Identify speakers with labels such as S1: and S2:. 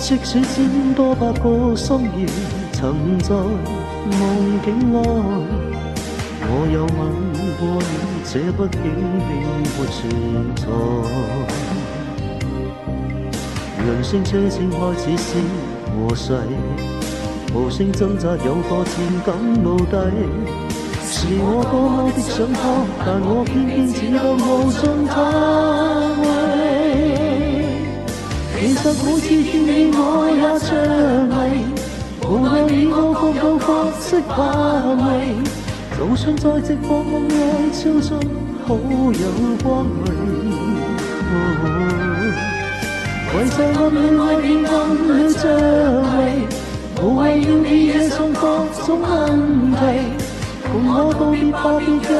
S1: 即使千多百個心願曾在夢境內，我有吻過你，這畢竟並沒存在。人聲車聲開始是和諧，無聲掙扎有個漸感無底。是我多麼的想他，但我偏偏只得無盡他為。其實每次見你我也着迷，無論以我各種方式把味，就算在直播夢內超出好有光榮。為在暗戀愛變暗戀着迷，無謂要以夜送各種問題，共我道別吧，別讓